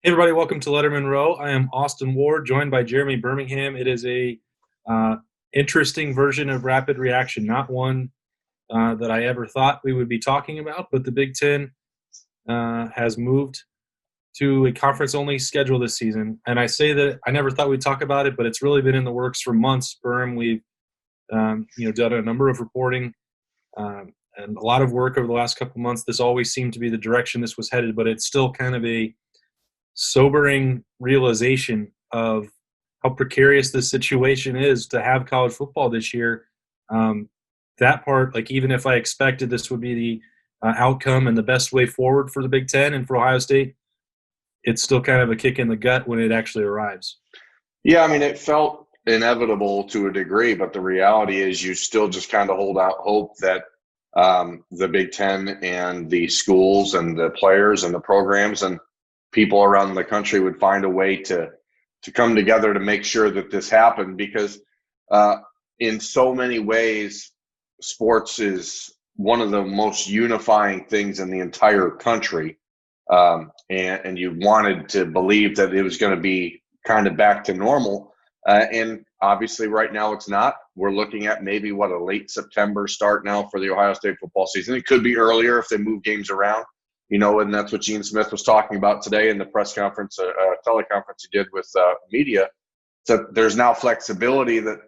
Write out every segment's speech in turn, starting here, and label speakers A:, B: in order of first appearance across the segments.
A: Hey everybody, welcome to Lettermen Row. I am Austin Ward, joined by Jeremy Birmingham. It is a uh, interesting version of rapid reaction, not one that I ever thought we would be talking about. But the Big Ten has moved to a conference-only schedule this season, and I say that I never thought we'd talk about it, but it's really been in the works for months. We've done a number of reporting and a lot of work over the last couple of months. This always seemed to be the direction this was headed, but it's still kind of a sobering realization of how precarious this situation is to have college football this year. Um, that part, like even if I expected this would be the outcome and the best way forward for the Big Ten and for Ohio State, it's still kind of a kick in the gut when it actually arrives.
B: Yeah, I mean, it felt inevitable to a degree, but the reality is you still just kind of hold out hope that the Big Ten and the schools and the players and the programs and people around the country would find a way to come together to make sure that this happened because uh, in so many ways, sports is one of the most unifying things in the entire country. And you wanted to believe that it was going to be kind of back to normal. And obviously, right now it's not. We're looking at maybe a late September start now for the Ohio State football season. It could be earlier if they move games around, and that's what Gene Smith was talking about today in the press conference, teleconference he did with media. So there's now flexibility that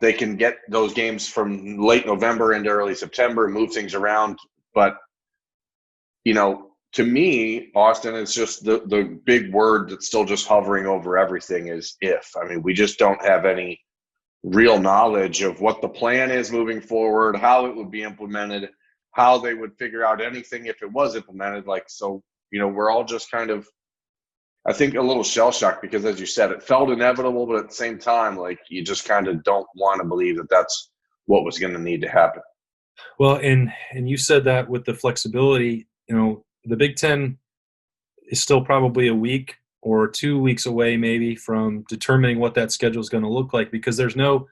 B: they can get those games from late November into early September, move things around. But, to me, Austin, it's just the big word that's still just hovering over everything is if. I mean, we just don't have any real knowledge of what the plan is moving forward, how it would be implemented, how they would figure out anything if it was implemented. We're all just kind of, I think, a little shell shocked because, as you said, it felt inevitable, but at the same time, like you just kind of don't want to believe that that's what was going to need to happen.
A: Well, and you said that with the flexibility, the Big Ten is still probably a week or 2 weeks away, maybe, from determining what that schedule is going to look like because there's no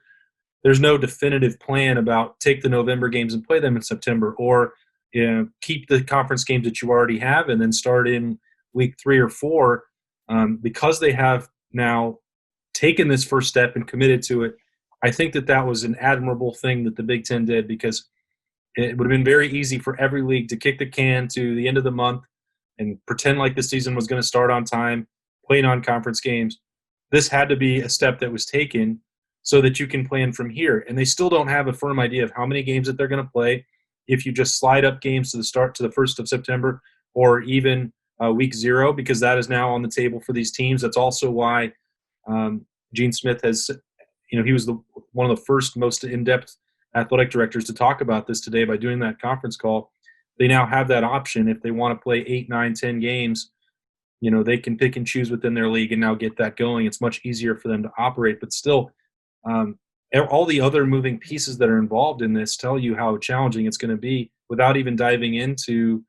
A: definitive plan about take the November games and play them in September, or keep the conference games that you already have and then start in week 3 or 4. Because they have now taken this first step and committed to it, I think that was an admirable thing that the Big Ten did because it would have been very easy for every league to kick the can to the end of the month and pretend like the season was going to start on time, play non-conference games. This had to be a step that was taken so that you can plan from here. And they still don't have a firm idea of how many games that they're going to play. If you just slide up games to the 1st of September or even week 0, because that is now on the table for these teams. That's also why Gene Smith has, he was one of the first most in-depth athletic directors to talk about this today by doing that conference call. They now have that option if they want to play 8, 9, 10 games. They can pick and choose within their league and now get that going. It's much easier for them to operate, but still, all the other moving pieces that are involved in this tell you how challenging it's going to be without even diving into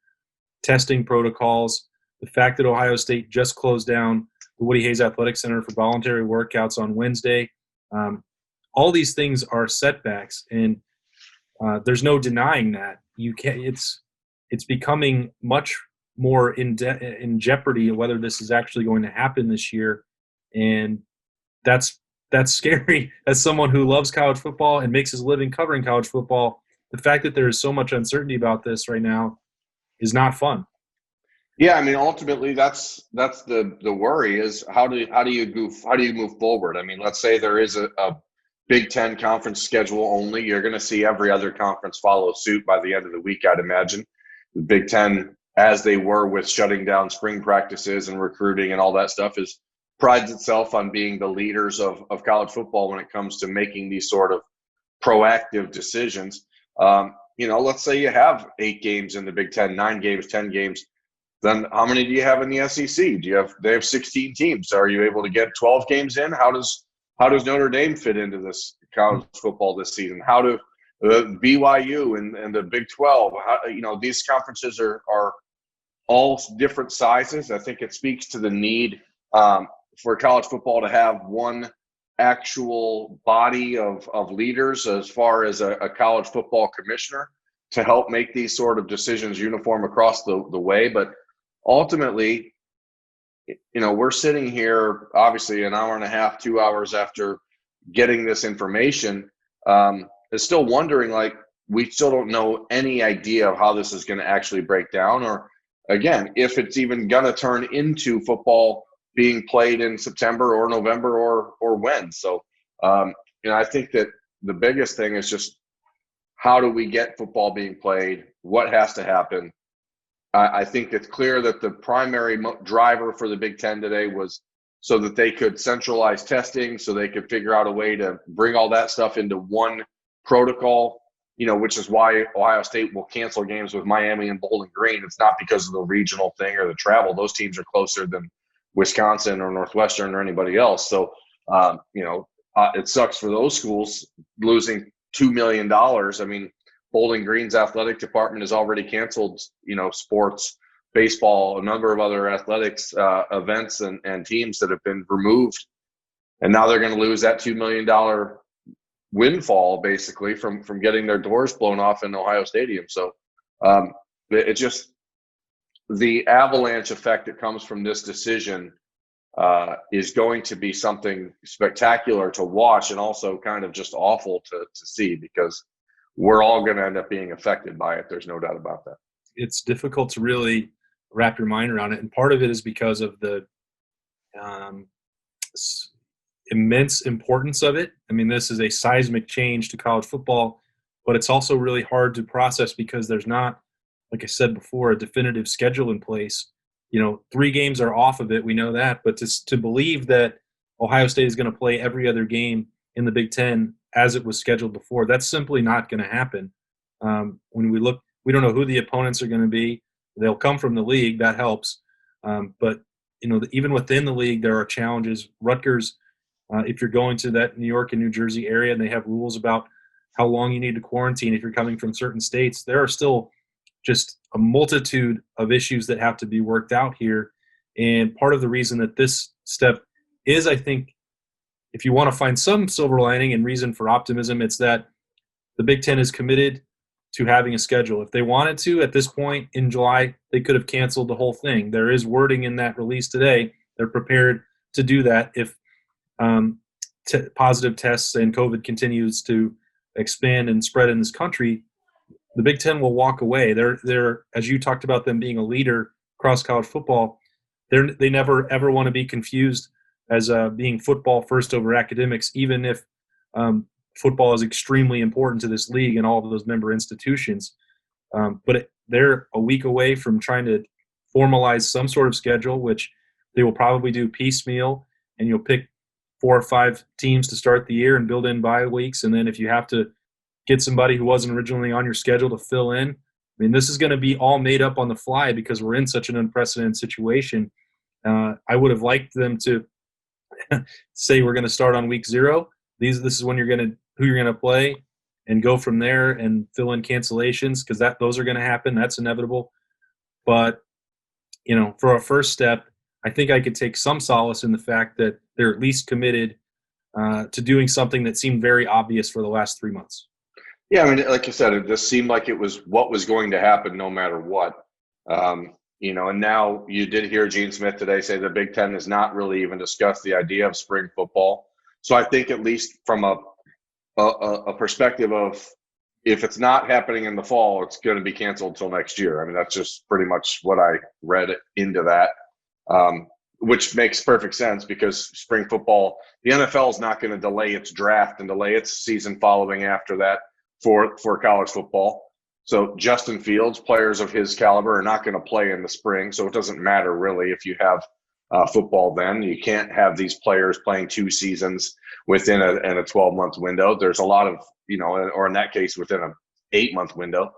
A: testing protocols. The fact that Ohio State just closed down the Woody Hayes Athletic Center for voluntary workouts on Wednesday. All these things are setbacks, and there's no denying that. You can't. It's becoming much more in jeopardy of whether this is actually going to happen this year, and that's scary. As someone who loves college football and makes his living covering college football, the fact that there is so much uncertainty about this right now is not fun.
B: Yeah, I mean, ultimately, that's the worry is how do you move forward? I mean, let's say there is a Big Ten conference schedule only. You're going to see every other conference follow suit by the end of the week, I'd imagine. The Big Ten, as they were with shutting down spring practices and recruiting and all that stuff, prides itself on being the leaders of college football when it comes to making these sort of proactive decisions. Let's say you have 8 games in the Big Ten, 9 games, 10 games. Then how many do you have in the SEC? They have 16 teams. Are you able to get 12 games in? How does Notre Dame fit into this college football this season? How do BYU and the Big 12? These conferences are all different sizes. I think it speaks to the need for college football to have one actual body of leaders as far as a college football commissioner to help make these sort of decisions uniform across the way. But ultimately, we're sitting here obviously an hour and a half, 2 hours after getting this information, is still wondering, like, we still don't know any idea of how this is going to actually break down, or again, if it's even going to turn into football being played in September or November or when. So, I think that the biggest thing is just how do we get football being played? What has to happen? I think it's clear that the primary driver for the Big Ten today was so that they could centralize testing, so they could figure out a way to bring all that stuff into one protocol, which is why Ohio State will cancel games with Miami and Bowling Green. It's not because of the regional thing or the travel. Those teams are closer than Wisconsin or Northwestern or anybody else. So, it sucks for those schools losing $2 million. I mean, Bowling Green's athletic department has already canceled, sports, baseball, a number of other athletics events and teams that have been removed. And now they're going to lose that $2 million windfall, basically, from getting their doors blown off in Ohio Stadium. So it just, the avalanche effect that comes from this decision is going to be something spectacular to watch, and also kind of just awful to see, because we're all going to end up being affected by it. There's no doubt about that.
A: It's difficult to really wrap your mind around it. And part of it is because of the immense importance of it. I mean, this is a seismic change to college football, but it's also really hard to process because there's not, like I said before, a definitive schedule in place. 3 games are off of it. We know that. But to believe that Ohio State is going to play every other game in the Big Ten as it was scheduled before, that's simply not going to happen. When we look, we don't know who the opponents are going to be. They'll come from the league. That helps. But, even within the league, there are challenges. Rutgers, if you're going to that New York and New Jersey area, and they have rules about how long you need to quarantine if you're coming from certain states, there are still just a multitude of issues that have to be worked out here. And part of the reason that this step is, I think, if you want to find some silver lining and reason for optimism, it's that the Big Ten is committed to having a schedule. If they wanted to, at this point in July, they could have canceled the whole thing. There is wording in that release today. They're prepared to do that if positive tests and COVID continues to expand and spread in this country. The Big Ten will walk away. They're, as you talked about them being a leader across college football, they never ever want to be confused as being football first over academics, even if football is extremely important to this league and all of those member institutions. But they're a week away from trying to formalize some sort of schedule, which they will probably do piecemeal, and you'll pick 4 or 5 teams to start the year and build in bye weeks. And then if you have to get somebody who wasn't originally on your schedule to fill in, I mean, this is going to be all made up on the fly because we're in such an unprecedented situation. I would have liked them to say we're going to start on week 0. This is when who you're going to play, and go from there and fill in cancellations, because those are going to happen. That's inevitable. But for a first step, I think I could take some solace in the fact that they're at least committed to doing something that seemed very obvious for the last 3 months.
B: Yeah, I mean, like you said, it just seemed like it was what was going to happen no matter what. And now you did hear Gene Smith today say the Big Ten has not really even discussed the idea of spring football. So I think, at least from a perspective of, if it's not happening in the fall, it's going to be canceled until next year. I mean, that's just pretty much what I read into that, which makes perfect sense, because spring football, the NFL is not going to delay its draft and delay its season following after that for college football. So Justin Fields, players of his caliber, are not going to play in the spring. So it doesn't matter really if you have football then. You can't have these players playing 2 seasons within a 12-month window. There's a lot of, or in that case, within an 8-month window.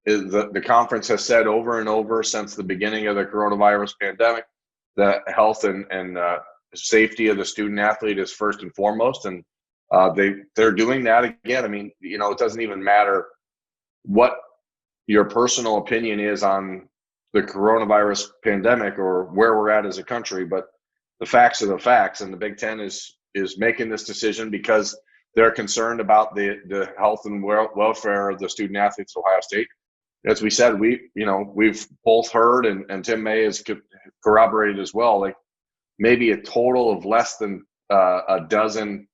B: The conference has said over and over since the beginning of the coronavirus pandemic that health and safety of the student athlete is first and foremost. And they're doing that again. I mean, it doesn't even matter what your personal opinion is on the coronavirus pandemic or where we're at as a country, but the facts are the facts. And the Big Ten is making this decision because they're concerned about the health and welfare of the student athletes at Ohio State. As we said, we've both heard, and Tim May has corroborated as well. Like maybe a total of less than a dozen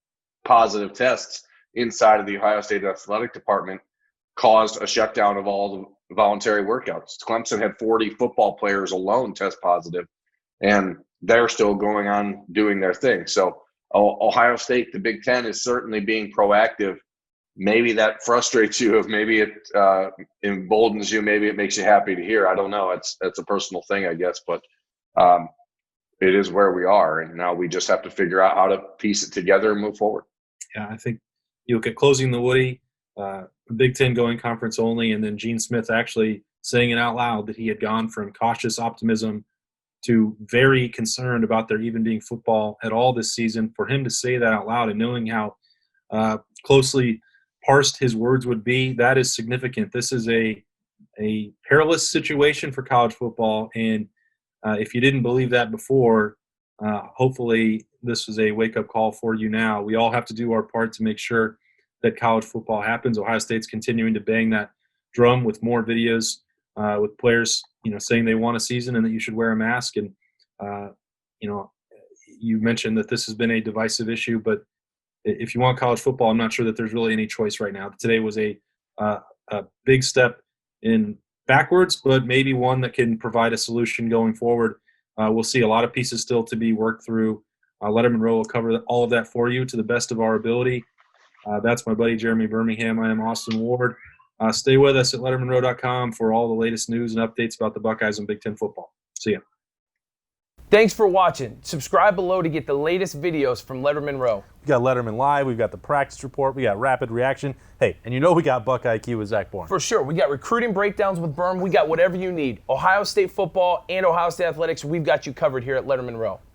B: positive tests inside of the Ohio State athletic department caused a shutdown of all the voluntary workouts. Clemson had 40 football players alone test positive, and they're still going on doing their thing. So Ohio State, the Big Ten, is certainly being proactive. Maybe that frustrates you. If maybe it emboldens you. Maybe it makes you happy to hear. I don't know. It's a personal thing, I guess. But it is where we are, and now we just have to figure out how to piece it together and move forward.
A: Yeah, I think you look at closing the Woody, Big Ten going conference only, and then Gene Smith actually saying it out loud that he had gone from cautious optimism to very concerned about there even being football at all this season. For him to say that out loud and knowing how closely parsed his words would be, that is significant. This is a perilous situation for college football, and if you didn't believe that before, hopefully this is a wake-up call for you now. We all have to do our part to make sure that college football happens. Ohio State's continuing to bang that drum with more videos with players, saying they want a season and that you should wear a mask. And, you mentioned that this has been a divisive issue, but if you want college football, I'm not sure that there's really any choice right now. Today was a big step in backwards, but maybe one that can provide a solution going forward. We'll see a lot of pieces still to be worked through. Lettermen Row will cover all of that for you to the best of our ability. That's my buddy Jeremy Birmingham. I am Austin Ward. Stay with us at lettermenrow.com for all the latest news and updates about the Buckeyes and Big Ten football. See ya.
C: Thanks for watching. Subscribe below to get the latest videos from Lettermen Row.
D: We got Letterman Live, we've got the practice report, we got rapid reaction. Hey, and we got Buckeye Q with Zach Bourne.
C: For sure. We got recruiting breakdowns with Berm. We got whatever you need. Ohio State football and Ohio State athletics, we've got you covered here at Lettermen Row.